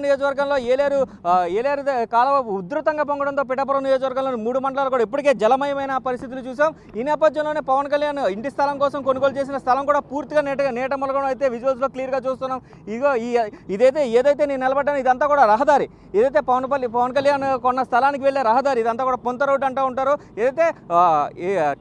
నియోజకవర్గంలో ఏలేరు కాలువ ఉధృతంగా పొంగడంతో పిఠాపురం నియోజకవర్గంలోని 3 మండలాలు కూడా ఇప్పటికే జలమయమైన పరిస్థితులు చూసాం. ఈ నేపథ్యంలోనే పవన్ కళ్యాణ్ ఇంటి స్థలం కోసం కొనుగోలు చేసిన స్థలం కూడా పూర్తిగా నీట ములగడం అయితే విజువల్స్లో క్లియర్గా చూస్తున్నాం. ఇదిగో ఏదైతే నేను నిలబడ్డాను ఇదంతా కూడా రహదారి. ఏదైతే పవన్ కళ్యాణ్ కొన్న స్థలానికి వెళ్ళే రహదారి ఇదంతా కూడా పొంత రోడ్ అంటూ ఉంటారు. ఏదైతే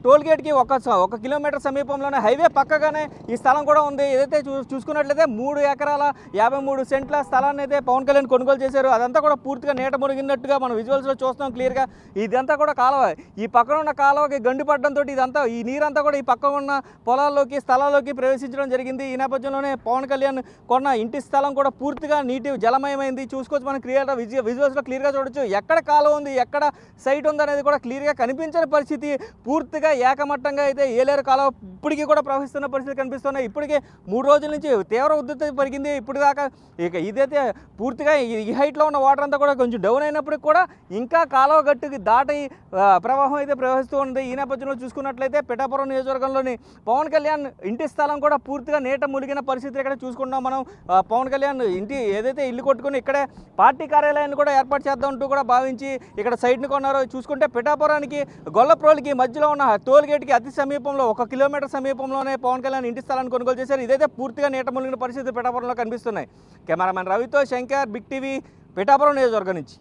టోల్ గేట్కి 1 కిలోమీటర్ సమీపంలోనే హైవే పక్కగానే ఈ స్థలం కూడా ఉంది. ఏదైతే చూసుకున్నట్లయితే 3 ఎకరాల 53 సెంట్ల స్థలాన్ని అయితే పవన్ కళ్యాణ్ కొనుగోలు చేశారు. అదంతా కూడా పూర్తిగా నీట మునిగినట్టుగా మనం విజువల్స్లో చూస్తున్నాం క్లియర్గా. ఇదంతా కూడా కాలువ, ఈ పక్కన ఉన్న కాలువకి గండి పడడంతో ఇదంతా ఈ నీరంతా కూడా ఈ పక్కన ఉన్న పొలాల్లోకి స్థలాల్లోకి ప్రవేశించడం జరిగింది. ఈ నేపథ్యంలోనే పవన్ కళ్యాణ్ కొన్న ఇంటి స్థలం కూడా పూర్తిగా నీటి జలమయమైంది. చూసుకోవచ్చు మనం విజువల్స్లో క్లియర్గా చూడొచ్చు. ఎక్కడ కాలువ ఉంది, ఎక్కడ సైట్ ఉంది అనేది కూడా క్లియర్గా కనిపించని పరిస్థితి. పూర్తిగా ఏకమట్టంగా అయితే ఏలేరు కాలువ ఇప్పటికీ కూడా ప్రవహిస్తున్న పరిస్థితి కనిపిస్తున్నాయి. ఇప్పటికే 3 రోజుల నుంచి తీవ్ర ఉధృతి పెరిగింది. ఇప్పుడు దాకా ఇదైతే పూర్తిగా ఈ హైట్లో ఉన్న వాటర్ అంతా కూడా కొంచెం డౌన్ అయినప్పటికి కూడా ఇంకా కాలువ గట్టుకి దాటి ప్రవాహం అయితే ప్రవహిస్తూ ఉంది. ఈ నేపథ్యంలో చూసుకున్నట్లయితే పిఠాపురం నియోజకవర్గంలోని పవన్ కళ్యాణ్ ఇంటి స్థలం కూడా పూర్తిగా నీట మునిగిన పరిస్థితి ఇక్కడ చూసుకుంటాం మనం. పవన్ కళ్యాణ్ ఏదైతే ఇల్లు కొట్టుకుని ఇక్కడే పార్టీ కార్యాలయాన్ని కూడా ఏర్పాటు చేద్దాం అంటూ కూడా భావించి ఇక్కడ సైట్ని కొన్నారో. చూసుకుంటే పిఠాపురానికి గొల్లప్రోలికి మధ్యలో ఉన్న టోల్ గేట్కి అతి సమీపంలో 1 కిలోమీటర్ సమీపంలోనే పవన్ కళ్యాణ్ ఇంటి స్థలాన్ని కొనుగోలు చేశారు. ఇదైతే పూర్తిగా నీట మునిగిన పరిస్థితి పిఠాపురంలో కనిపిస్తున్నాయి. కెమెరామెన్ రవితో శంకర్, బిగ్ టీవీ, పిఠాపురం నియోజకవర్గం నుంచి.